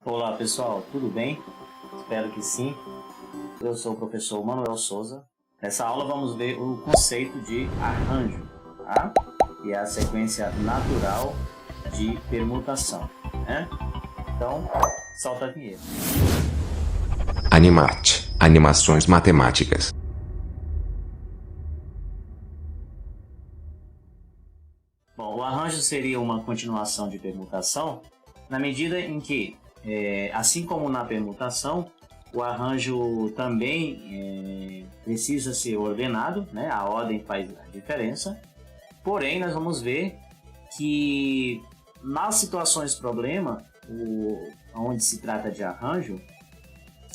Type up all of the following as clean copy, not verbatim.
Olá pessoal, tudo bem? Espero que sim. Eu sou o professor Manuel Souza. Nessa aula vamos ver o conceito de arranjo, tá? Que é a sequência natural de permutação, né? Então, solta a vinheta. Animate, animações matemáticas. Bom, o arranjo seria uma continuação de permutação na medida em que, assim como na permutação, o arranjo também precisa ser ordenado, né? A ordem faz a diferença. Porém, nós vamos ver que nas situações problema, onde se trata de arranjo,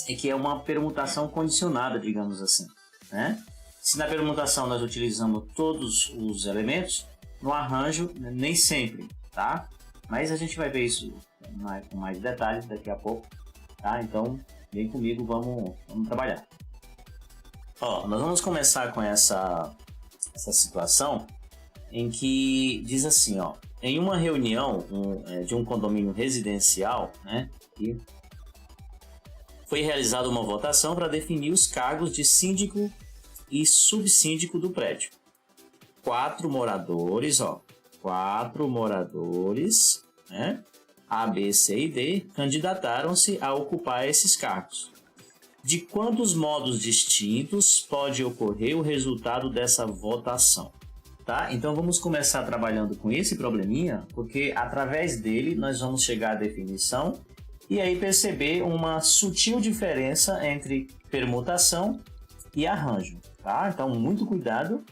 é que é uma permutação condicionada, digamos assim, né? Se na permutação nós utilizamos todos os elementos, no arranjo nem sempre, tá? Mas a gente vai ver isso com mais detalhes daqui a pouco, tá? Então, vem comigo, vamos trabalhar. Ó, nós vamos começar com essa situação em que diz assim, ó, em uma reunião de um condomínio residencial, né, e foi realizada uma votação para definir os cargos de síndico e subsíndico do prédio. 4 moradores, né, A, B, C e D, candidataram-se a ocupar esses cargos. De quantos modos distintos pode ocorrer o resultado dessa votação? Tá? Então vamos começar trabalhando com esse probleminha, porque através dele nós vamos chegar à definição e aí perceber uma sutil diferença entre permutação e arranjo. Tá? Então muito cuidado,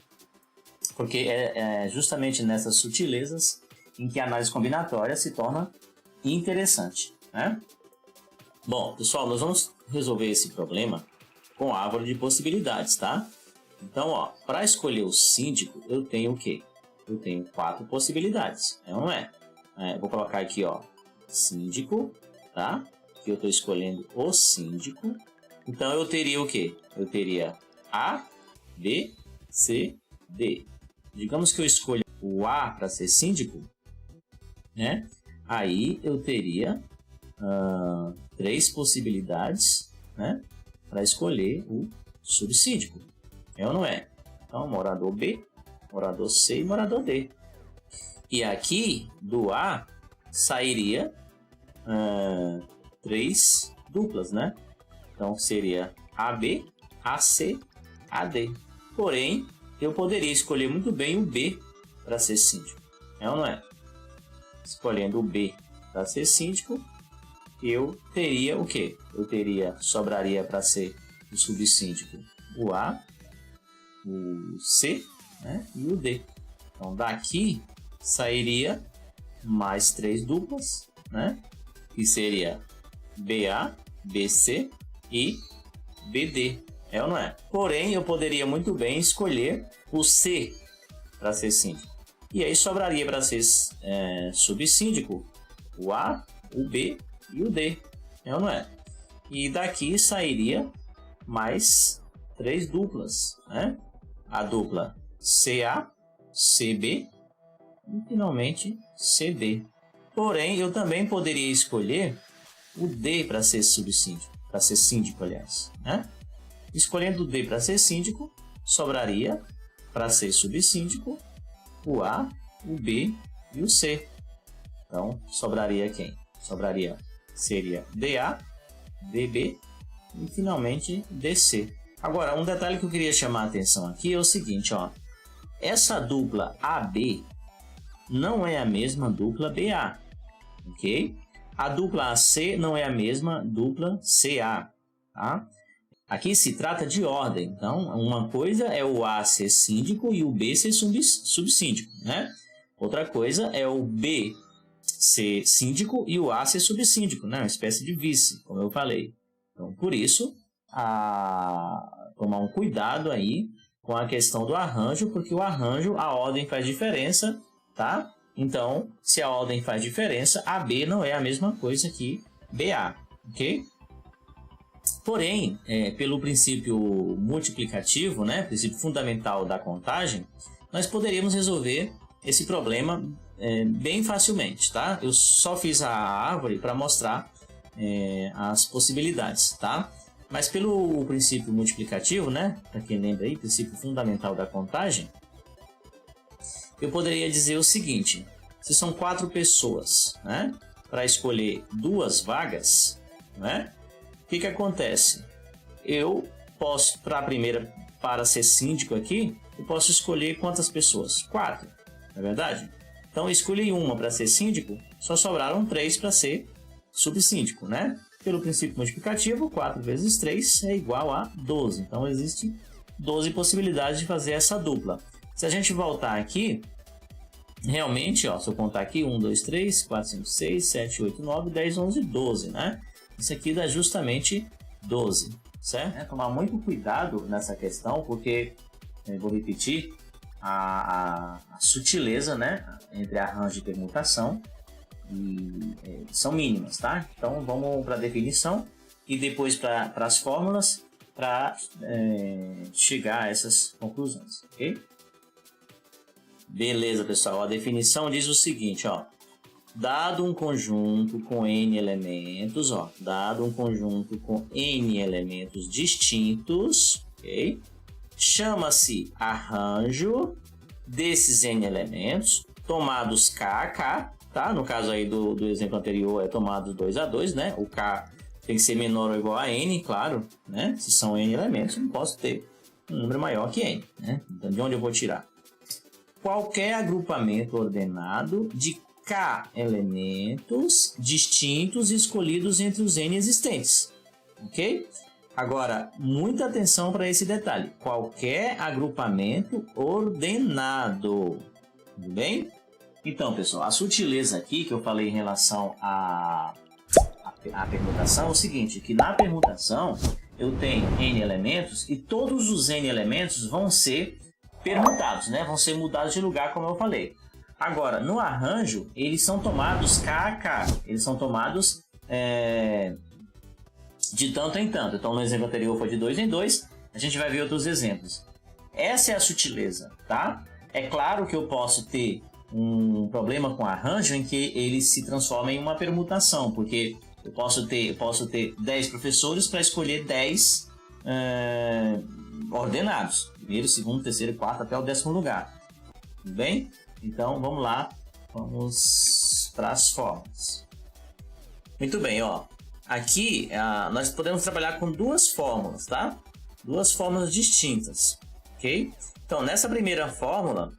porque é justamente nessas sutilezas em que a análise combinatória se torna interessante, né? Bom, pessoal, nós vamos resolver esse problema com a árvore de possibilidades, tá? Então, ó, para escolher o síndico, eu tenho o quê? Eu tenho 4 possibilidades, não é? Vou colocar aqui, ó, síndico, tá? Aqui eu estou escolhendo o síndico. Então, eu teria o quê? Eu teria A, B, C, D. Digamos que eu escolha o A para ser síndico, né? Aí eu teria 3 possibilidades, né, para escolher o subsíndico. É ou não é? Então, morador B, morador C e morador D. E aqui, do A, sairia 3 duplas, né? Então, seria AB, AC, AD. Porém, eu poderia escolher muito bem o B para ser síndico. É ou não é? Escolhendo o B para ser síndico, eu teria o quê? Sobraria para ser o subsíndico o A, o C, né, e o D. Então, daqui sairia mais 3 duplas, né, que seria BA, BC e BD. É ou não é? Porém, eu poderia muito bem escolher o C para ser síndico. E aí sobraria para ser subsíndico o A, o B e o D. É ou não é? E daqui sairia mais 3 duplas, né? A dupla CA, CB e finalmente CD. Porém, eu também poderia escolher o D para ser subsíndico, para ser síndico, aliás, né? Escolhendo o D para ser síndico, sobraria para ser subsíndico o A, o B e o C. Então, sobraria quem? Seria DA, DB e finalmente DC. Agora, um detalhe que eu queria chamar a atenção aqui é o seguinte, ó. Essa dupla AB não é a mesma dupla BA, ok? A dupla AC não é a mesma dupla CA, tá? Aqui se trata de ordem, então uma coisa é o A ser síndico e o B ser subsíndico, né? Outra coisa é o B ser síndico e o A ser subsíndico, né? Uma espécie de vice, como eu falei. Então, por isso, tomar um cuidado aí com a questão do arranjo, porque o arranjo, a ordem faz diferença, tá? Então, se a ordem faz diferença, AB não é a mesma coisa que BA, ok? Porém, pelo princípio multiplicativo, né, princípio fundamental da contagem, nós poderíamos resolver esse problema bem facilmente, tá? Eu só fiz a árvore para mostrar as possibilidades, tá? Mas pelo princípio multiplicativo, né? Para quem lembra aí, princípio fundamental da contagem, eu poderia dizer o seguinte: se são 4 pessoas, né? Para escolher 2 vagas, né? O que acontece? Eu posso, para ser síndico aqui, eu posso escolher quantas pessoas? 4, não é verdade? Então eu escolhi uma para ser síndico, só sobraram 3 para ser subsíndico, né? Pelo princípio multiplicativo, 4 vezes 3 é igual a 12. Então existem 12 possibilidades de fazer essa dupla. Se a gente voltar aqui, realmente, ó, se eu contar aqui, 1, 2, 3, 4, 5, 6, 7, 8, 9, 10, 11, 12, né? Isso aqui dá justamente 12, certo? Tomar muito cuidado nessa questão, porque, eu vou repetir, a sutileza, né, entre arranjo e permutação são mínimas, tá? Então vamos para a definição e depois para as fórmulas para chegar a essas conclusões, ok? Beleza, pessoal. A definição diz o seguinte, ó. Dado um conjunto com n elementos, ó, dado um conjunto com n elementos distintos, ok? Chama-se arranjo desses n elementos, tomados k a k, tá? No caso aí do exemplo anterior é tomado 2 a 2, né? O k tem que ser menor ou igual a n, claro, né? Se são n elementos, não posso ter um número maior que n, né? Então, de onde eu vou tirar? Qualquer agrupamento ordenado de k elementos distintos escolhidos entre os n existentes, ok? Agora, muita atenção para esse detalhe. Qualquer agrupamento ordenado, tudo bem? Então, pessoal, a sutileza aqui que eu falei em relação à permutação é o seguinte, que na permutação eu tenho n elementos e todos os n elementos vão ser permutados, né? Vão ser mudados de lugar, como eu falei. Agora, no arranjo, eles são tomados k a k, eles são tomados de tanto em tanto. Então, no exemplo anterior foi de 2 em 2, a gente vai ver outros exemplos. Essa é a sutileza, tá? É claro que eu posso ter um problema com arranjo em que ele se transforma em uma permutação, porque eu posso ter 10 professores para escolher 10 ordenados. Primeiro, segundo, terceiro e quarto até o 10º lugar. Tudo bem? Então, vamos lá. Vamos para as fórmulas. Muito bem, ó. Aqui, nós podemos trabalhar com 2 fórmulas, tá? 2 fórmulas distintas, ok? Então, nessa primeira fórmula,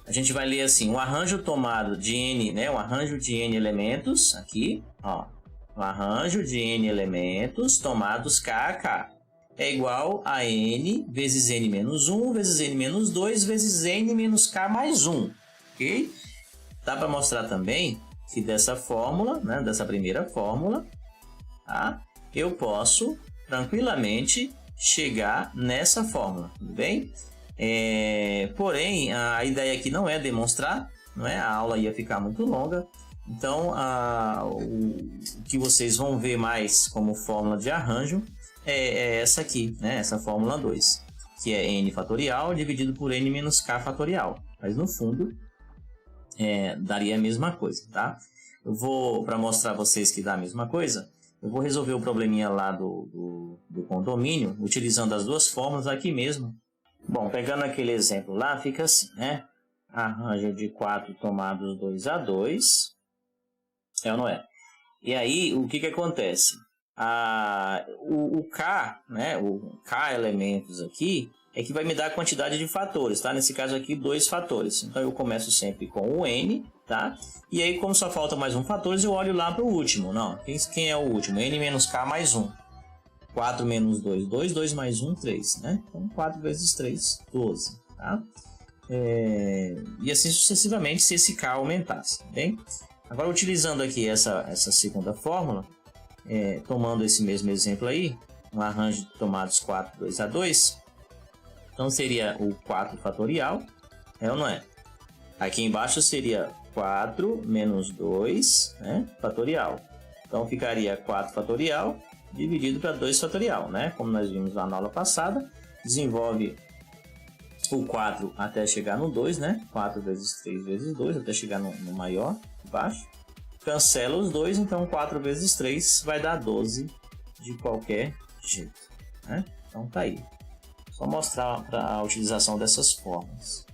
a gente vai ler assim, o arranjo tomado de n, né? O arranjo de n elementos, aqui, ó. O arranjo de n elementos tomados k a k é igual a n vezes n menos 1 vezes n menos 2 vezes n menos k mais 1, ok? Dá para mostrar também que dessa fórmula, né, dessa primeira fórmula, tá, eu posso tranquilamente chegar nessa fórmula, tudo bem? Porém, a ideia aqui não é demonstrar, não é? A aula ia ficar muito longa, então o que vocês vão ver mais como fórmula de arranjo é essa aqui, né? Essa fórmula 2, que é n fatorial dividido por n menos k fatorial. Mas no fundo, daria a mesma coisa, tá? Eu vou, para mostrar a vocês que dá a mesma coisa, eu vou resolver o probleminha lá do condomínio, utilizando as 2 fórmulas aqui mesmo. Bom, pegando aquele exemplo lá, fica assim, né? Arranjo de 4 tomados 2 a 2, é ou não é? E aí, o que acontece? O K, né, o K elementos aqui, é que vai me dar a quantidade de fatores, tá? Nesse caso aqui, 2 fatores. Então, eu começo sempre com o N, tá? E aí, como só falta mais um fator, eu olho lá para o último. Não, quem é o último? N menos K mais 1. 4 menos 2, 2. 2 mais 1, 3, né? Então, 4 vezes 3, 12, tá? E assim sucessivamente, se esse K aumentasse, tá bem? Agora, utilizando aqui essa segunda fórmula, tomando esse mesmo exemplo aí, um arranjo de tomados 4, 2 a 2, então seria o 4 fatorial, ou não é? Aqui embaixo seria 4 menos 2, né, fatorial. Então ficaria 4 fatorial dividido para 2 fatorial, né? Como nós vimos lá na aula passada, desenvolve o 4 até chegar no 2, né? 4 vezes 3 vezes 2, até chegar no maior, embaixo. cancela os dois, então 4 vezes 3 vai dar 12 de qualquer jeito, né? Então tá aí. Só mostrar a utilização dessas formas.